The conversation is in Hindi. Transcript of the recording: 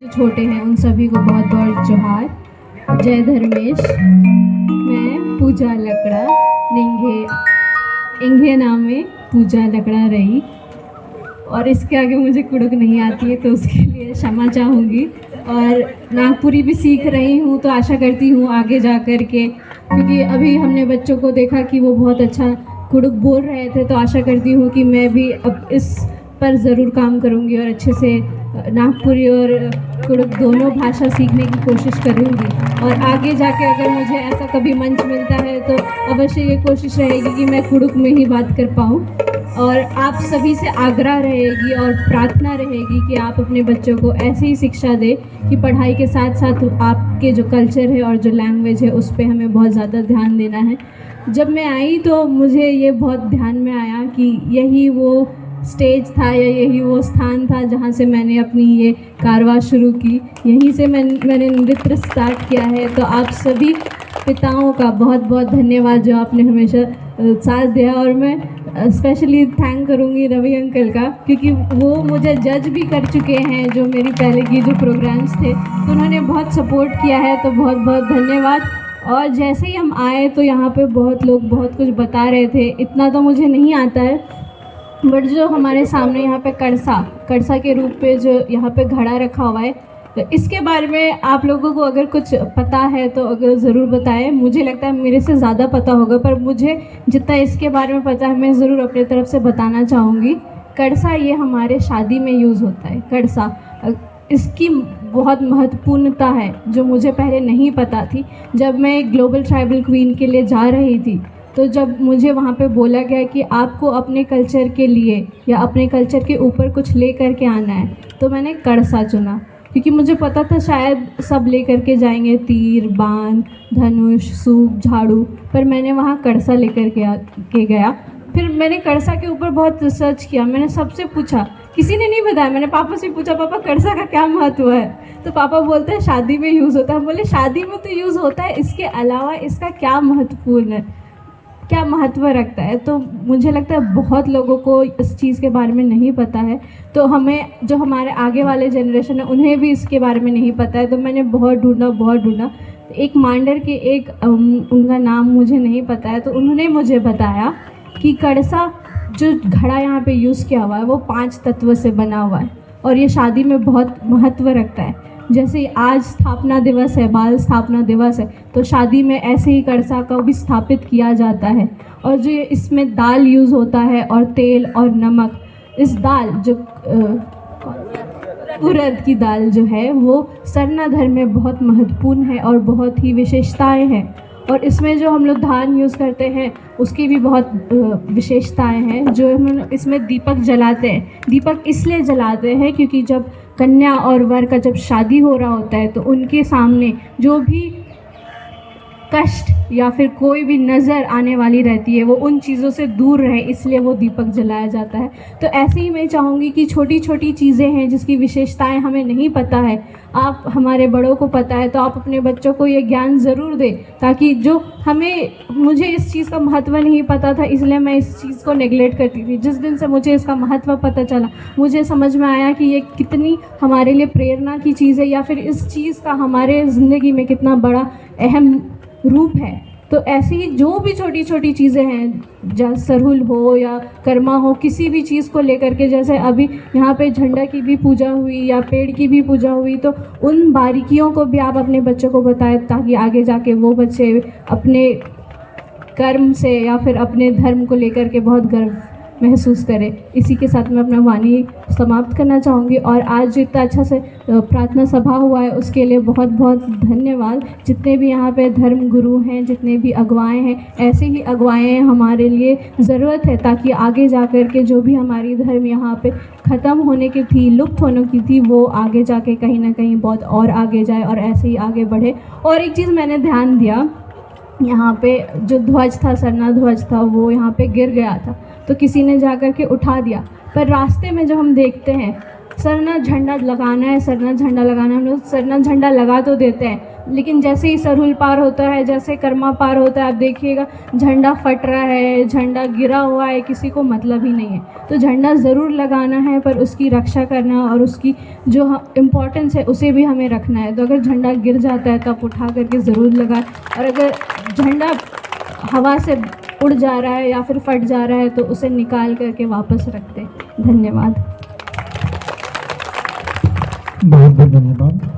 जो छोटे हैं उन सभी को बहुत बहुत जोहार। जय धर्मेश। मैं पूजा लकड़ा इंघे नाम में पूजा लकड़ा रही, और इसके आगे मुझे कुड़ुक नहीं आती है तो उसके लिए क्षमा चाहूँगी। और नागपुरी भी सीख रही हूँ, तो आशा करती हूँ आगे जा कर के, क्योंकि अभी हमने बच्चों को देखा कि वो बहुत अच्छा कुड़ुक बोल रहे थे, तो आशा करती हूँ कि मैं भी अब इस पर ज़रूर काम करूँगी और अच्छे से नागपुरी और कुड़ुक दोनों भाषा सीखने की कोशिश करूँगी। और आगे जाके अगर मुझे ऐसा कभी मंच मिलता है तो अवश्य ये कोशिश रहेगी कि मैं कुड़ुक में ही बात कर पाऊँ। और आप सभी से आग्रह रहेगी और प्रार्थना रहेगी कि आप अपने बच्चों को ऐसी ही शिक्षा दें कि पढ़ाई के साथ साथ आपके जो कल्चर है और जो लैंग्वेज है उस पर हमें बहुत ज़्यादा ध्यान देना है। जब मैं आई तो मुझे ये बहुत ध्यान में आया कि यही वो स्टेज था या यही वो स्थान था जहाँ से मैंने अपनी ये कारवां शुरू की, यहीं से मैंने नृत्य स्टार्ट किया है। तो आप सभी पिताओं का बहुत बहुत धन्यवाद जो आपने हमेशा साथ दिया। और मैं स्पेशली थैंक करूँगी रवि अंकल का, क्योंकि वो मुझे जज भी कर चुके हैं जो मेरी पहले की जो प्रोग्राम्स थे, तो उन्होंने बहुत सपोर्ट किया है, तो बहुत बहुत धन्यवाद। और जैसे ही हम आए तो यहाँ पे बहुत लोग बहुत कुछ बता रहे थे, इतना तो मुझे नहीं आता है, बट जो हमारे सामने यहाँ पे कड़सा के रूप पे जो यहाँ पे घड़ा रखा हुआ है, तो इसके बारे में आप लोगों को अगर कुछ पता है तो अगर ज़रूर बताएं। मुझे लगता है मेरे से ज़्यादा पता होगा, पर मुझे जितना इसके बारे में पता है मैं ज़रूर अपनी तरफ से बताना चाहूँगी। कड़सा ये हमारे शादी में यूज़ होता है। कड़सा इसकी बहुत महत्वपूर्णता है जो मुझे पहले नहीं पता थी। जब मैं ग्लोबल ट्राइबल क्वीन के लिए जा रही थी, तो जब मुझे वहाँ पे बोला गया कि आपको अपने कल्चर के लिए या अपने कल्चर के ऊपर कुछ ले कर के आना है, तो मैंने कड़सा चुना, क्योंकि मुझे पता था शायद सब ले कर के जाएंगे तीर, बाण, धनुष, सूप, झाड़ू, पर मैंने वहाँ कड़सा लेकर के गया। फिर मैंने कड़सा के ऊपर बहुत रिसर्च किया, मैंने सबसे पूछा, किसी ने नहीं बताया। मैंने पापा से पूछा, पापा कड़सा का क्या महत्व है? तो पापा बोलते हैं शादी में यूज़ होता है। बोले शादी में तो यूज़ होता है, इसके अलावा इसका क्या महत्वपूर्ण है, क्या महत्व रखता है? तो मुझे लगता है बहुत लोगों को इस चीज़ के बारे में नहीं पता है, तो हमें जो हमारे आगे वाले जनरेशन है उन्हें भी इसके बारे में नहीं पता है। तो मैंने बहुत ढूंढा। एक मांडर के एक उनका नाम मुझे नहीं पता है, तो उन्होंने मुझे बताया कि कड़सा जो घड़ा यहाँ पे यूज़ किया हुआ है वो 5 तत्व से बना हुआ है, और ये शादी में बहुत महत्व रखता है। जैसे आज स्थापना दिवस है, बाल स्थापना दिवस है, तो शादी में ऐसे ही कड़सा का भी स्थापित किया जाता है। और जो इसमें दाल यूज़ होता है और तेल और नमक, इस दाल जो उड़द की दाल जो है वो सरना धर्म में बहुत महत्वपूर्ण है और बहुत ही विशेषताएं हैं। और इसमें जो हम लोग धान यूज़ करते हैं उसकी भी बहुत विशेषताएं हैं। जो हम इसमें दीपक जलाते हैं, दीपक इसलिए जलाते हैं क्योंकि जब कन्या और वर का जब शादी हो रहा होता है तो उनके सामने जो भी कष्ट या फिर कोई भी नज़र आने वाली रहती है वो उन चीज़ों से दूर रहे, इसलिए वो दीपक जलाया जाता है। तो ऐसे ही मैं चाहूँगी कि छोटी छोटी चीज़ें हैं जिसकी विशेषताएं हमें नहीं पता है, आप हमारे बड़ों को पता है, तो आप अपने बच्चों को ये ज्ञान ज़रूर दें, ताकि जो मुझे इस चीज़ का महत्व नहीं पता था, इसलिए मैं इस चीज़ को नेगलेक्ट करती थी। जिस दिन से मुझे इसका महत्व पता चला, मुझे समझ में आया कि ये कितनी हमारे लिए प्रेरणा की चीज़ है, या फिर इस चीज़ का हमारे ज़िंदगी में कितना बड़ा अहम रूप है। तो ऐसी ही जो भी छोटी छोटी चीज़ें हैं, जहाँ सरहुल हो या कर्मा हो, किसी भी चीज़ को लेकर के, जैसे अभी यहाँ पे झंडा की भी पूजा हुई या पेड़ की भी पूजा हुई, तो उन बारीकियों को भी आप अपने बच्चों को बताएं, ताकि आगे जाके वो बच्चे अपने कर्म से या फिर अपने धर्म को लेकर के बहुत गर्व महसूस करें। इसी के साथ मैं अपना वाणी समाप्त करना चाहूँगी। और आज जो इतना अच्छा से प्रार्थना सभा हुआ है उसके लिए बहुत बहुत धन्यवाद। जितने भी यहाँ पे धर्म गुरु हैं, जितने भी अगुवाएं हैं, ऐसे ही अगुवाएं हमारे लिए ज़रूरत है, ताकि आगे जा कर के जो भी हमारी धर्म यहाँ पे ख़त्म होने की थी, लुप्त होने की थी, वो आगे जाके कहीं ना कहीं बहुत और आगे जाए और ऐसे ही आगे बढ़े। और एक चीज़ मैंने ध्यान दिया, यहाँ पे जो ध्वज था, सरना ध्वज था, वो यहाँ पे गिर गया था, तो किसी ने जा कर के उठा दिया। पर रास्ते में जो हम देखते हैं सरना झंडा लगाना है, सरना झंडा लगाना है। हम लोग सरना झंडा लगा तो देते हैं, लेकिन जैसे ही सरहुल पार होता है, जैसे कर्मा पार होता है, आप देखिएगा झंडा फट रहा है, झंडा गिरा हुआ है, किसी को मतलब ही नहीं है। तो झंडा ज़रूर लगाना है, पर उसकी रक्षा करना और उसकी जो इम्पोर्टेंस है उसे भी हमें रखना है। तो अगर झंडा गिर जाता है तो आप उठा करके ज़रूर लगाएं, और अगर झंडा हवा से उड़ जा रहा है या फिर फट जा रहा है तो उसे निकाल करके वापस रख दें। धन्यवाद। बहुत बहुत धन्यवाद।